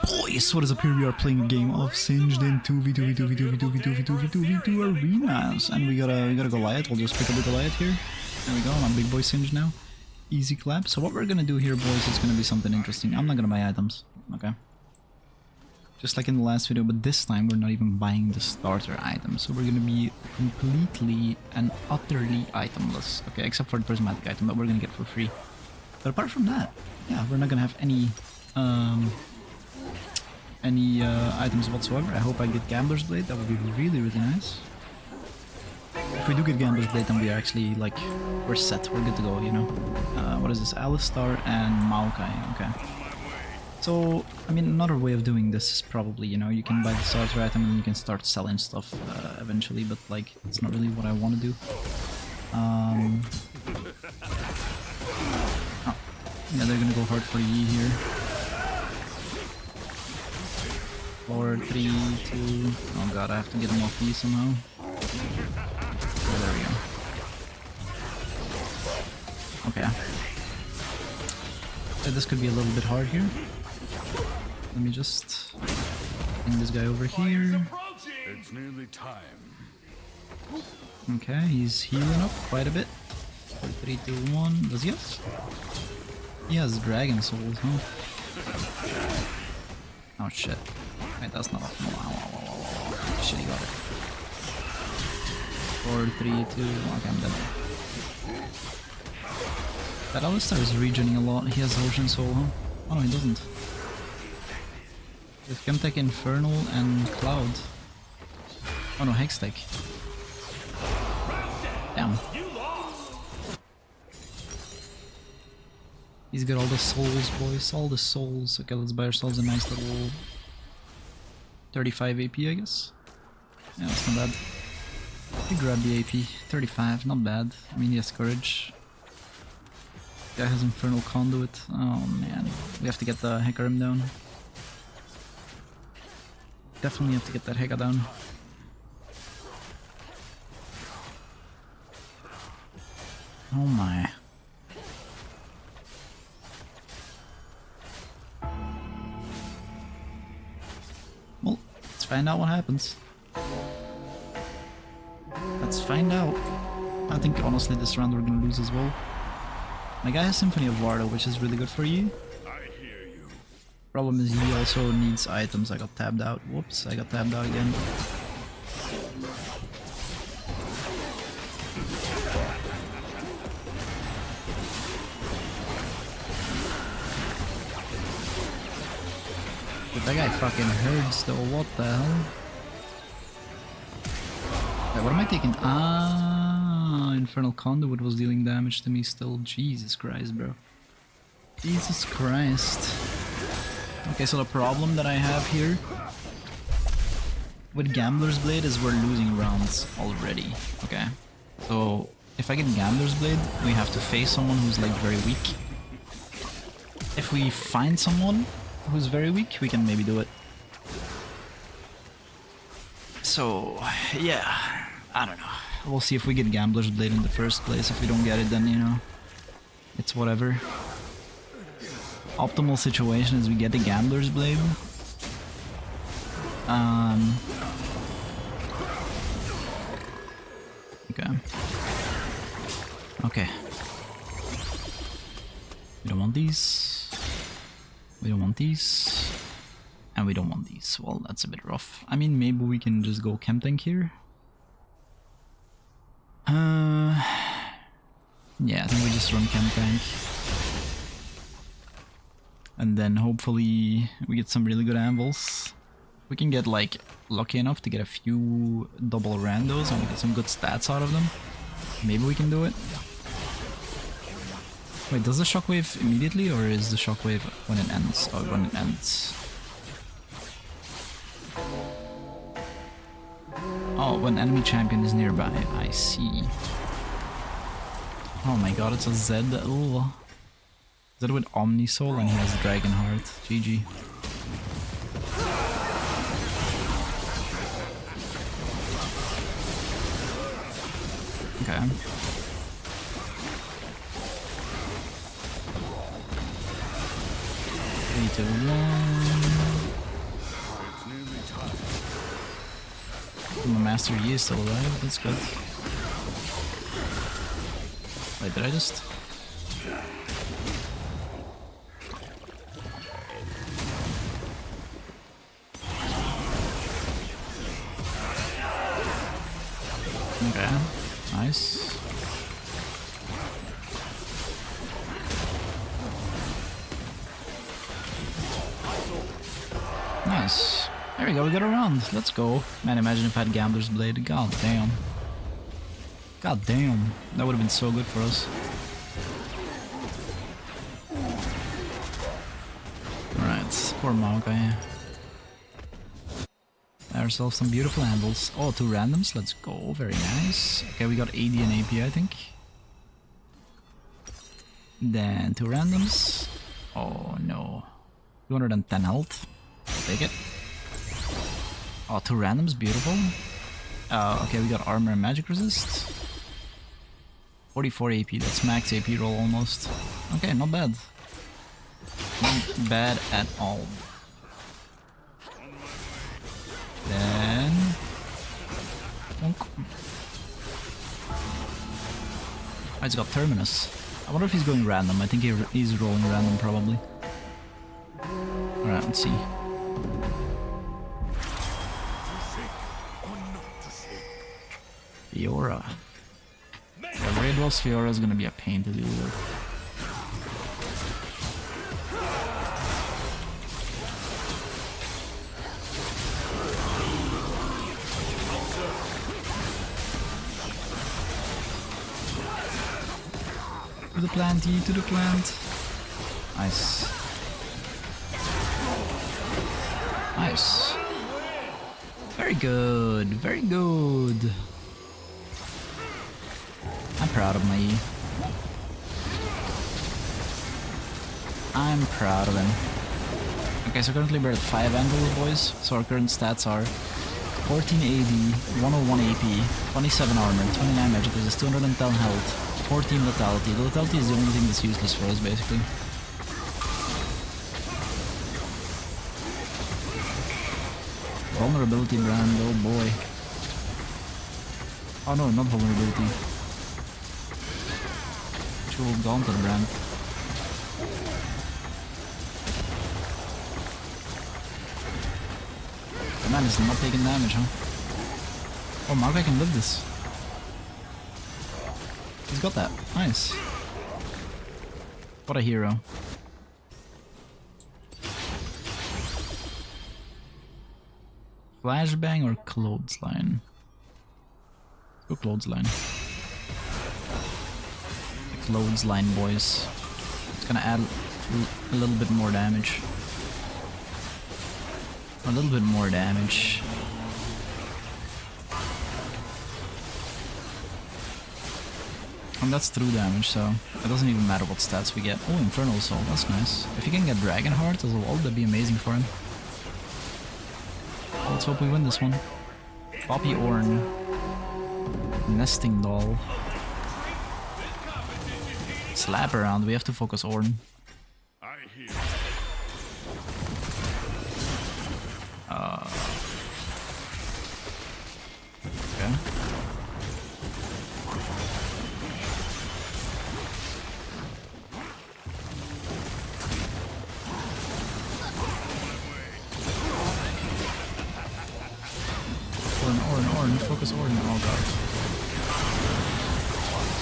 Boys, what is up here? We are playing a game of Singed in 2v2v2v2v2v2v2v2 arenas. And we got a Goliath. I'll just pick up the Goliath here. There we go, I'm big boy Singed now. Easy clap. So what we're gonna do here, boys, is gonna be something interesting. I'm not gonna buy items, okay? Just like in the last video, but this time we're not even buying the starter items. So we're gonna be completely and utterly itemless. Okay, except for the prismatic item that we're gonna get for free. But apart from that, yeah, we're not gonna have any items whatsoever. I hope I get Gambler's Blade. That would be really, really nice. If we do get Gambler's Blade, then we are actually, like, we're set. We're good to go, you know? What is this? Alistar and Maokai. Okay. So, I mean, another way of doing this is probably, you know, you can buy the starter item and you can start selling stuff eventually, but, like, it's not really what I want to do. Oh. Yeah, they're gonna go hard for E here. 4, 3, 2... Oh god, I have to get him off E somehow. Oh, there we go. Okay. So this could be a little bit hard here. Let me just bring this guy over here. It's nearly time. Okay, he's healing up quite a bit. 4, 3, 2, 1. Does he have? He has Dragon Souls, huh? Oh shit. Wait, that's not off. Wow. Shit, he got it. 4, 3, 2, okay, I'm dead. That Alistar is regening a lot. He has Ocean Soul, huh? Oh no, he doesn't. With Chemtech, Infernal, and Cloud. Oh no, Hextech. Damn. He's got all the souls, boys. All the souls. Okay, let's buy ourselves a nice little 35 AP, I guess. Yeah, that's not bad. We grab the AP. 35, not bad. I mean, he has Courage. Guy has Infernal Conduit. Oh man, we have to get the Hecarim down. Definitely have to get that Heka down. Oh my. Well, let's find out what happens. Let's find out. I think honestly this round we're gonna lose as well. My guy has Symphony of Varda, which is really good for you. I hear you. Problem is he also needs items. I got tabbed out. Whoops, I got tabbed out again. But that guy fucking hurts though, what the hell? Wait, what am I taking? Ah, Infernal Conduit was dealing damage to me still. Jesus Christ, bro. Jesus Christ. Okay, so the problem that I have here with Gambler's Blade is we're losing rounds already. Okay, so if I get Gambler's Blade, we have to face someone who's like very weak. If we find someone who's very weak, we can maybe do it. So, yeah, I don't know. We'll see if we get Gambler's Blade in the first place. If we don't get it, then, you know, it's whatever. Optimal situation is we get the Gambler's Blade. Okay. Okay. We don't want these. We don't want these. And we don't want these. Well, that's a bit rough. I mean, maybe we can just go Chemtank here. Yeah, I think we just run Chemtank. And then hopefully we get some really good anvils. We can get like lucky enough to get a few double randos and we get some good stats out of them. Maybe we can do it. Wait, does the shockwave immediately or is the shockwave when it ends? Oh, when it ends. Oh, when enemy champion is nearby. I see. Oh my god, it's a Z. Ooh. Z with Omnisoul and he has Dragon Heart. GG. Okay. 3, 2, 1. My Master Yi is still alive, that's good. Wait, did I just... Okay, nice. Nice. There we go, we got a round. Let's go. Man, imagine if I had Gambler's Blade. God damn. God damn. That would have been so good for us. Alright, poor Maokai. Ourselves some beautiful anvils. Oh, 2 randoms. Let's go. Very nice. Okay, we got AD and AP, I think. Then 2 randoms. Oh no. 210 health. Take it. Oh, 2 randoms. Beautiful. Okay, we got armor and magic resist. 44 AP. That's max AP roll almost. Okay, not bad. Not bad at all. Then... Oh, he's got Terminus. I wonder if he's going random. I think he's rolling random probably. Alright, let's see. Fiora. Yeah, Raid Wolf's Fiora is gonna be a pain to deal with. To the planty, to the plant. Nice. Nice. Very good, very good. I'm proud of my E. I'm proud of him. Okay, so currently we're at 5 anvil boys. So our current stats are 14 AD, 101 AP, 27 armor, 29 magic resist, 210 health. 14 lethality. The lethality is the only thing that's useless for us, basically. Vulnerability brand, oh boy. Oh no, not vulnerability. Actual gauntlet brand. The man is not taking damage, huh? Oh, Maokai can live this. He's got that. Nice. What a hero. Flashbang or clothesline? Go clothesline. The clothesline, boys. It's gonna add a little bit more damage. A little bit more damage. And that's through damage, so it doesn't even matter what stats we get. Oh, Infernal Soul, that's nice. If he can get Dragon Heart as well, that'd be amazing for him. Let's hope we win this one. Poppy Orn. Nesting Doll. Slap around, we have to focus Orn. Okay. Orn, focus Orn. Oh god.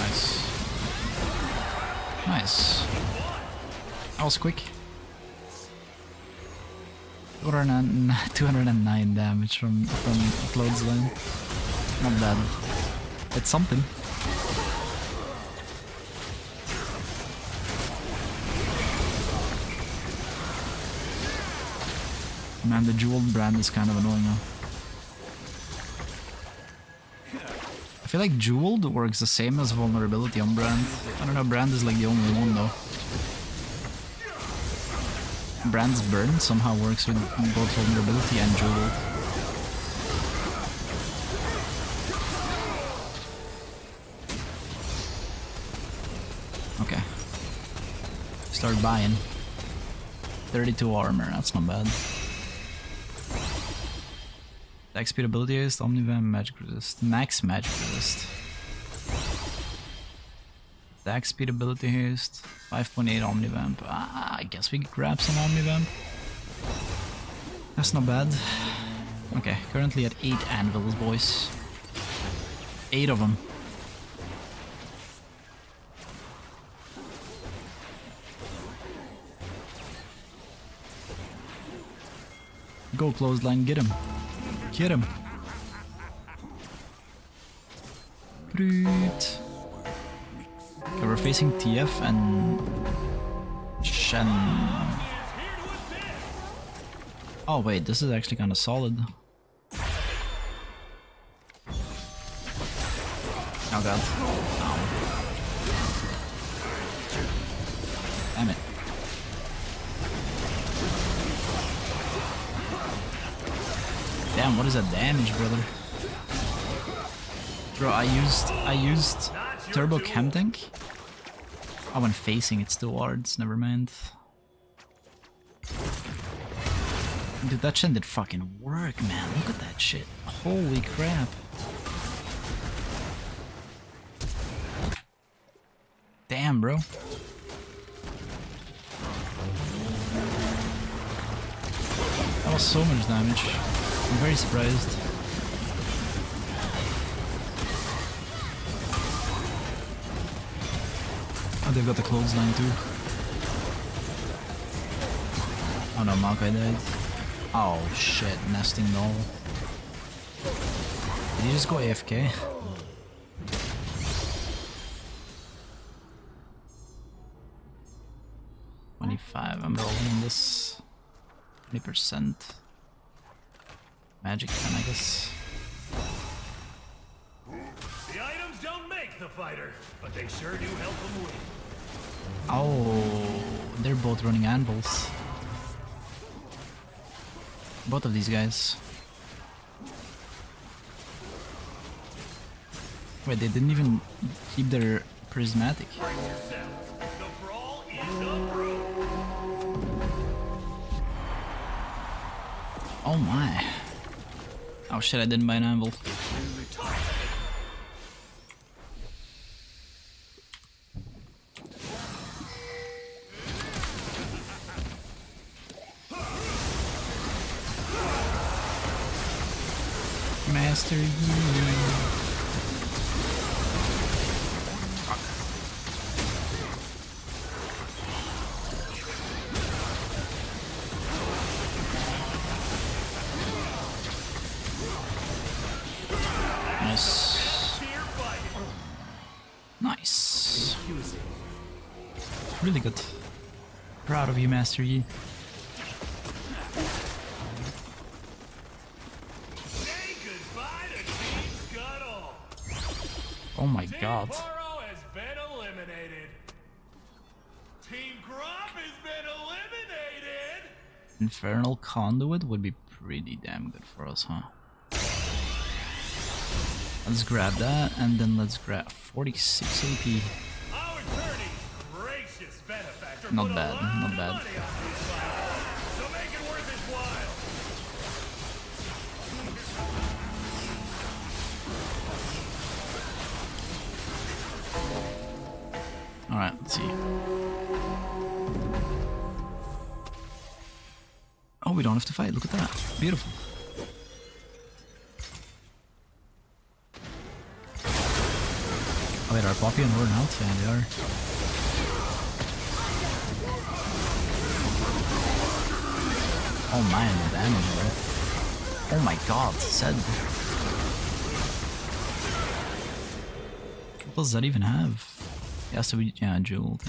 Nice. Nice. That was quick. 209 damage from clothesline. Not bad. It's something. Man, the jeweled brand is kind of annoying now. I feel like jeweled works the same as vulnerability on brand. I don't know, brand is like the only one though. Brand's burn somehow works with both vulnerability and jeweled. Okay. Start buying. 32 armor, that's not bad. Attack speed ability is omnivamp, magic resist, max magic resist. Attack speed ability haste, 5.8 omnivamp. Ah, I guess we could grab some omnivamp. That's not bad. Okay, currently at 8 anvils, boys. 8 of them. Go clothesline, get him. Get him. Brute. Okay, we're facing TF and Shen. Oh wait, this is actually kind of solid. Oh god. Oh. Damn it. Damn, what is that damage, brother? Bro, I used turbo chem tank. Oh, when facing it's 2 wards, never mind. Dude, that shit did fucking work, man. Look at that shit. Holy crap. Damn, bro. That was so much damage. I'm very surprised. Oh, they've got the clothesline too. Oh no, Maokai died. Oh shit, nesting null. Did he just go AFK? I'm rolling this 20%. Magic 10, I guess. The items don't make the fighter, but they sure do help them win. Oh, they're both running anvils. Both of these guys. Wait, they didn't even keep their prismatic. The brawl is a Oh my. Oh shit, I didn't buy an anvil. Master Yi. Nice. Nice. Really good. Proud of you, Master Yi. Oh my god. has been eliminated. Team Grump has been eliminated. Infernal Conduit would be pretty damn good for us, huh? Let's grab that, and then let's grab 46 AP. Our attorney's gracious benefactor Not put bad, a lot not of bad. money on this fight, so make it worth his while. Alright, let's see. Oh, we don't have to fight, look at that. Beautiful. Oh wait, are Poppy and Warren out? Yeah, they are. Oh man, the damage, bro. Oh my god, Zed. What does that even have? It has to be, yeah, jeweled.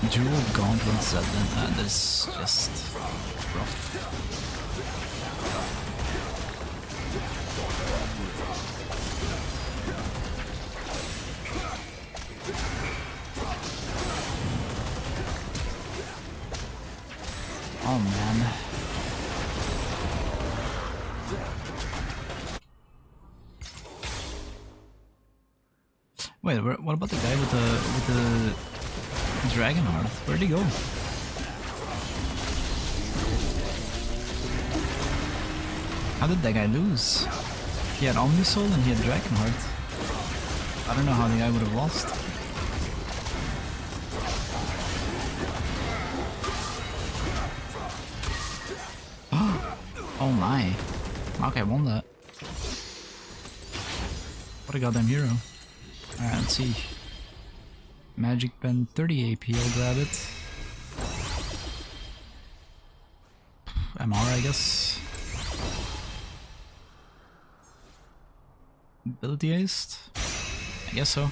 Jeweled gauntlet Zed, that is just rough. Oh man. Wait, what about the guy with the dragon heart? Where'd he go? How did that guy lose? He had Omnisoul and he had Dragonheart. I don't know how the guy would have lost. Oh my. Okay, won that. What a goddamn hero. Alright, let's see. Magic Pen 30 AP, I'll grab it. MR, I guess. Ability Haste? I guess so.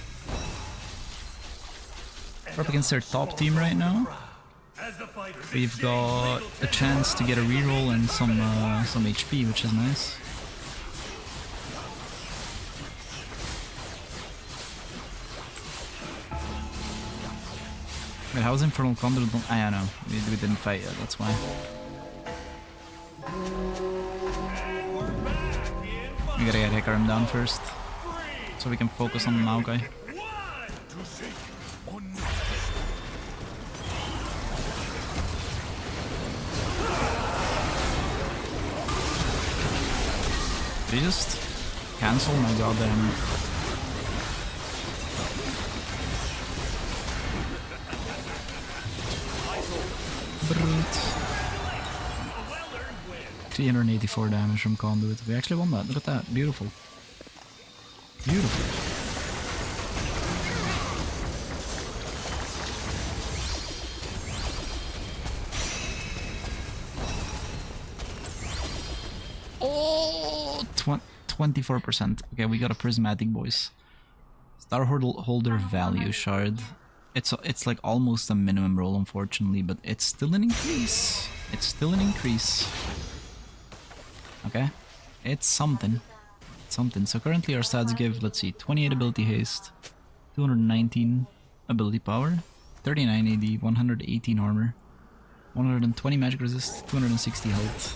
We're up against their top team right now. We've got a chance to get a reroll and some HP, which is nice. Wait, how's Infernal Conduit? I know. We didn't fight yet, that's why. We gotta get Hecarim down first, so we can focus on the Maokai. Did he just cancel my goddamn... Brute. 384 damage from Conduit. We actually won that. Look at that. Beautiful. Beautiful. Oh, 24%. Okay, we got a Prismatic, boys. Star Holder Value Shard. It's like almost a minimum roll, unfortunately, but it's still an increase. It's still an increase. Okay, it's something. It's something. So currently our stats give, let's see, 28 ability haste, 219 ability power, 39 AD, 118 armor, 120 magic resist, 260 health.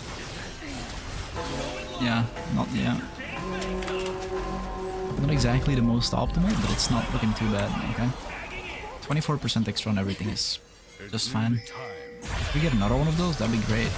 Yeah, not exactly the most optimal, but it's not looking too bad. Okay, 24% extra on everything is just fine. If we get another one of those, that'd be great.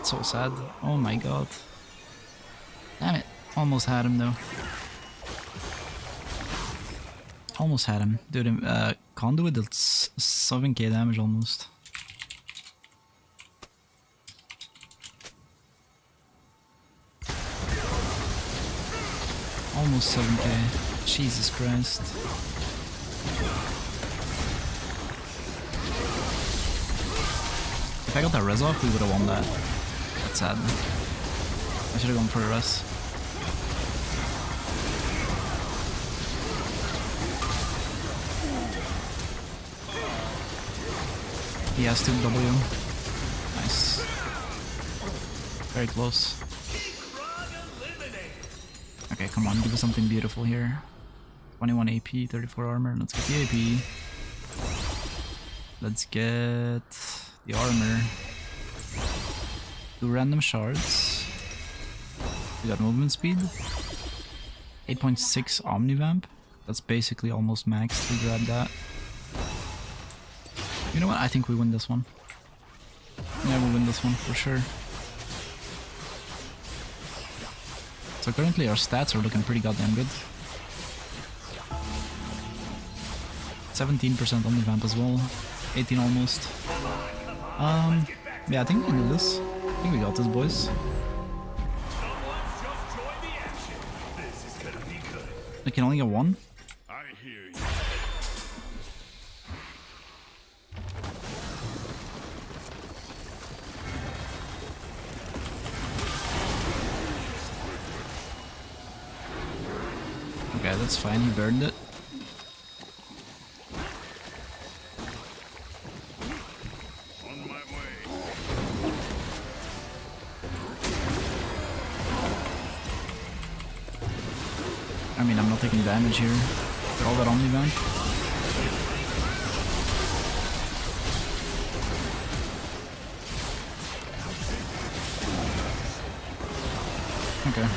So sad. Oh my god. Damn it. Almost had him though. Almost had him. Dude, Conduit dealt 7k damage almost. Almost 7k. Jesus Christ. If I got that res off, we would have won that. That's sad. I should have gone for a res. He has 2 W. Nice. Very close. Okay, come on, give us something beautiful here. 21 AP, 34 armor. Let's get the AP. Let's get the armor. 2 random shards. We got movement speed. 8.6 Omnivamp. That's basically almost maxed. We grab that. You know what? I think we win this one. Yeah, we win this one for sure. So currently our stats are looking pretty goddamn good. 17% Omnivamp as well. 18 almost. Yeah, I think we can do this. I think we got this, boys. We can only get one. I hear you. Okay, that's fine. He burned it. On my way. mean, I'm not taking damage here. All that Omni back. Okay.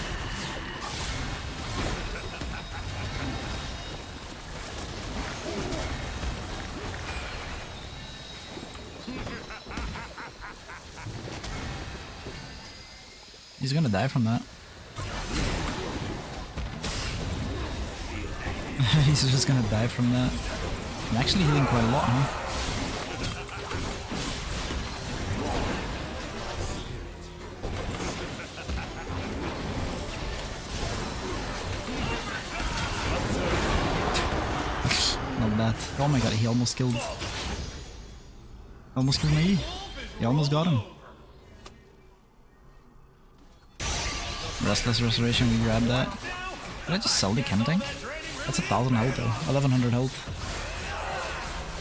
He's gonna die from that. He's just gonna die from that. I'm actually healing quite a lot, huh? Not bad. Oh my god, he almost killed. Almost killed me. He almost got him. Restless Restoration, we grab that. Did I just sell the chem tank? That's 1000 health though. 1100 health.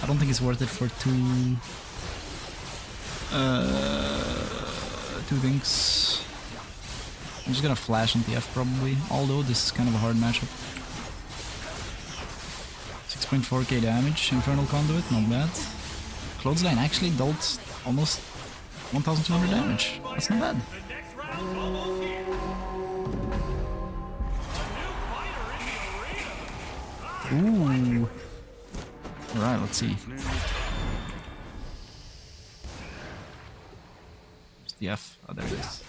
I don't think it's worth it for two things. I'm just gonna flash on TF probably, although this is kind of a hard matchup. 6.4k damage, Infernal Conduit, not bad. Clothesline actually dealt almost 1200 damage. That's not bad. Ooh. Alright, let's see. Where's the F? Oh, there it is.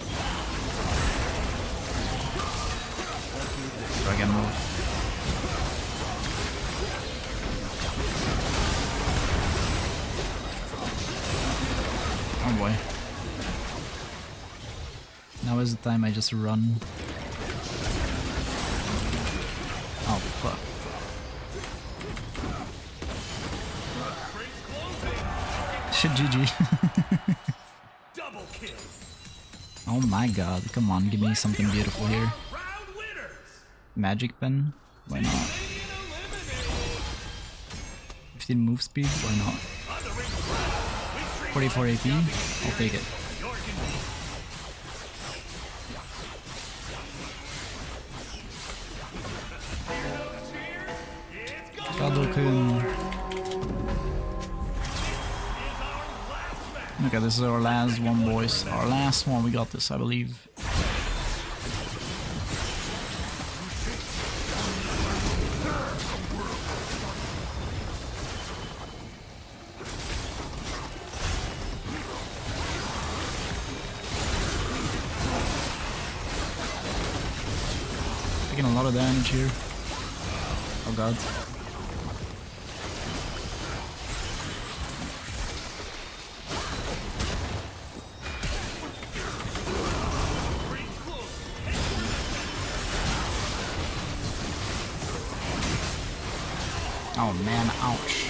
Dragon move. Oh boy. Now is the time I just run. Oh fuck. Shit, GG. Double kill. Oh my god, come on, give me something beautiful here. Round winners. Magic pen? Why not? 15 move speed? Why not? 44 AP? I'll take it. Hadouken. Okay, this is our last one, boys. Our last one, we got this, I believe. Taking a lot of damage here. Oh god. Oh man, ouch.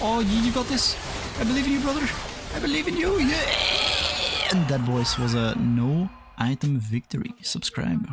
Oh, you got this. I believe in you, brother. I believe in you. Yeah. And that, boys, was a no item victory. Subscribe.